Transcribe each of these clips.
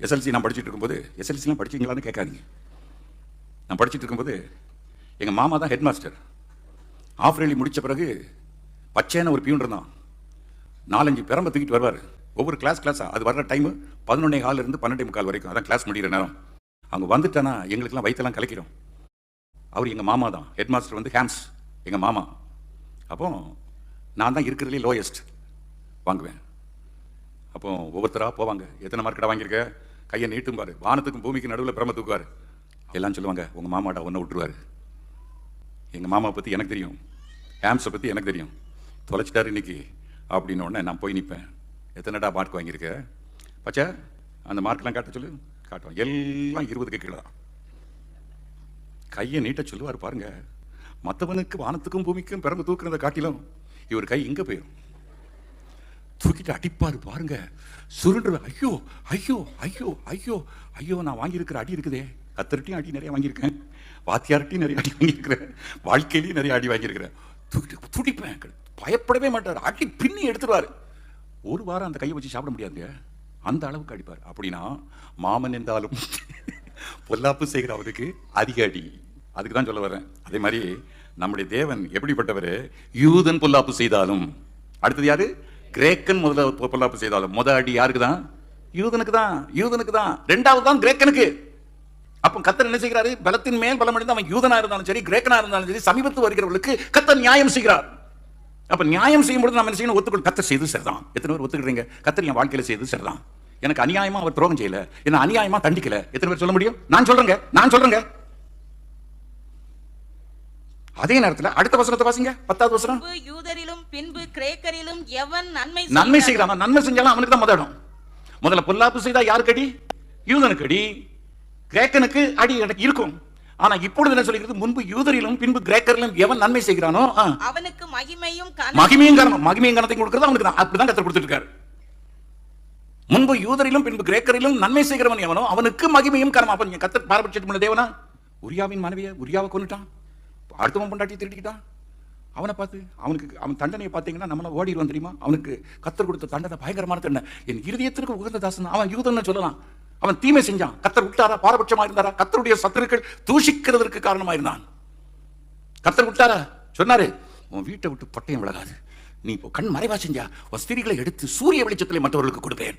SLC நான் படிச்சுட்டு இருக்கும்போது, எஸ்எல்சிலாம் படிச்சிங்களான்னு கேட்காதீங்க. நான் படிச்சுட்டு இருக்கும்போது எங்கள் மாமா தான் ஹெட் மாஸ்டர். ஆஃப் ரேலி முடித்த பிறகு பச்சையான ஒரு பியூன் இருந்தான். 4-5 பெரம்பை தூக்கிட்டு வருவார். ஒவ்வொரு கிளாஸாக அது வர்ற டைமு 11:15 12:45 வரைக்கும். அதான் கிளாஸ் முடிகிற நேரம். அவங்க வந்துட்டானா எங்களுக்கெல்லாம் வயிற்றெல்லாம் கலக்கிறோம். அவர் எங்கள் மாமா தான். ஹெட் மாஸ்டர் வந்து ஹேம்ஸ் எங்கள் மாமா. அப்போ நான் தான் இருக்கிறதுலே லோயஸ்ட் வாங்குவேன். அப்போ ஒவ்வொருத்தராக போவாங்க. எத்தனை மார்க்கெட்டாக வாங்கியிருக்க, கையை நீட்டும் பாரு. வானத்துக்கும் பூமிக்கு நடுவில் பிரம தூக்குவார். எல்லாம் சொல்லுவாங்க, உங்கள் மாமாட்டா ஒன்றை விட்டுருவார். எங்கள் மாமாவை பற்றி எனக்கு தெரியும், ஹேம்ஸை பற்றி எனக்கு தெரியும். தொலைச்சிட்டாரு இன்னைக்கு அப்படின்னு உடனே நான் போய் நிற்பேன். எத்தனைடா மார்க் வாங்கியிருக்க பச்சா, அந்த மார்க்கெலாம் காட்ட சொல்லு. காட்டுவான். எல்லாம் 20க்கு கீழே தான். கையை நீட்ட சொல்லுவார் பாருங்க. மற்றவனுக்கு வானத்துக்கும் பூமிக்கும் பிறந்து தூக்குறதை காட்டிலும் இவர் கை இங்கே போயிடும். தூக்கிட்டு அடிப்பார் பாருங்க. சுருண்டு ஐயோ ஐயோ ஐயோ ஐயோ ஐயோ. நான் வாங்கியிருக்கிற அடி இருக்குதே, கத்தர்ட்டையும் அடி நிறைய வாங்கியிருக்கேன், வாத்தியார்ட்டையும் நிறைய அடி வாங்கியிருக்கிறேன், வாழ்க்கையிலையும் நிறைய அடி வாங்கியிருக்கிறேன். தூக்கிட்டு துடிப்பேன். பயப்படவே மாட்டார். அடி பின்னி எடுத்துருவார். ஒரு வாரம் அந்த கையை வச்சு சாப்பிட முடியாதுங்க, அந்த அளவுக்கு அடிப்பார். அப்படின்னா மாமன் என்றாலும் பொல்லாப்பு செய்கிற அவருக்கு அதிக அடி. அதுக்கு தான் சொல்ல வரேன். அதே மாதிரி நம்முடைய தேவன் எப்படிப்பட்டவர்? யூதன் பொல்லாப்பு செய்தாலும், அடுத்தது யாரு? கிரேக்கன் முதல்ல பொல்லாப்பு செய்தாலும் அடி யாருக்கு தான்? யூதனுக்கு தான். யூதனுக்கு தான். ரெண்டாவது தான் கிரேக்கனுக்கு. அப்போ கர்த்தர் என்ன செய்கிறாரு? பலத்தின் மேல் பலம் அடைந்து அவன் யூதனா இருந்தாலும் சரி, கிரேக்கனா இருந்தாலும் சரி, சமீபத்து வருகிறவர்களுக்கு கர்த்தர் நியாயம் செய்கிறார். அப்ப நியாயம் செய்யும் பொழுது நம்ம என்ன செய்யணும்? ஒத்துக்கொள். கர்த்தர் செய்து சரிதான். எத்தனை பேர் ஒத்துக்கிறீங்க? கர்த்தர் என் வாழ்க்கையில செய்து சரிதான். எனக்கு அநியாயமா அவர் துரோகம் செய்யல, என்ன அநியாயமா தண்டிக்கல. எத்தனை பேர் சொல்ல முடியும்? நான் சொல்றேங்க. அதே நேரத்தில் அடுத்த வசனத்தை வாசிங்க. 10வது வசனம். யூதரிலும் பின்பு கிரேக்கரிலும் எவன் நன்மை செய்கிறானோ, நன்மை செஞ்சாலும் அவனுக்கு தான் முதலிடம். முதல்ல பொல்லாப்பு செய்தா யாருக்கு அடி? யூதனுக்கு அடி, கிரேக்கனுக்கு அடி இருக்கும். ஆனா இப்பொழுது என்ன சொல்கிறது? முன்பு யூதரிலும் பின்பு கிரேக்கரிலும் எவன் நன்மை செய்கிறானோ அவனுக்கு மகிமையும் கனத்தையும் கொடுக்கிறது அவனுக்கு தான். அப்படிதான் கர்த்தர் கொடுத்துட்டு இருக்காரு. முன்பு யூதரிலும் பின்பு கிரேக்கரிலும் நன்மை செய்கிறவன் எவனோ அவனுக்கு மகிமையும் கனம். அப்ப நீங்க கர்த்தர் பாரபட்சம் தேவனா? உரியாவின் மனைவியை உரியாவை கொண்டுட்டான், அடுத்தவன் பொண்டாட்டி திருடிக்கிட்டான். அவனை பார்த்து அவன் தண்டனையை பார்த்தீங்கன்னா நம்மள ஓடிடுவான் தெரியுமா? அவனுக்கு கர்த்தர் கொடுத்த தண்டனை பயங்கரமான தண்டனை. என் இருதயத்திற்கு உகந்த தாசன் அவன் யூதன்னு சொல்லலாம். அவன் தீமை செஞ்சான். கர்த்தர் விட்டாரா? பாரபட்சமா இருந்தாரா? கர்த்தருடைய சத்துருக்கள் தூஷிக்கிறதற்கு காரணமா இருந்தான். கர்த்தர் விட்டாரா? சொன்னாரு, உன் வீட்டை விட்டு பட்டயம் விலகாது, நீ இப்போ கண் மறைவா செஞ்சா உன் ஸ்திரீகளை எடுத்து சூரிய வெளிச்சத்திலே மற்றவர்களுக்கு கொடுப்பேன்.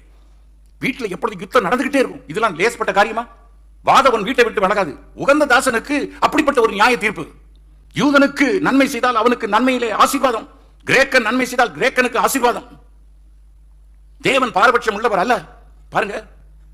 வீட்டில் எப்பொழுது யுத்தம் நடந்துகிட்டே இருக்கும். இதெல்லாம் லேசப்பட்ட காரியமா? வாதவன் வீட்டை விட்டு விலகாது. உகந்த தாசனுக்கு அப்படிப்பட்ட ஒரு நியாய தீர்ப்பு. யூதனுக்கு நன்மை செய்தால் அவனுக்கு நன்மையிலே ஆசீர்வாதம், கிரேக்கன் நன்மை செய்தால் கிரேக்கனுக்கு ஆசீர்வாதம். தேவன் பாரபட்சம் உள்ளவர் அல்ல. பாருங்க,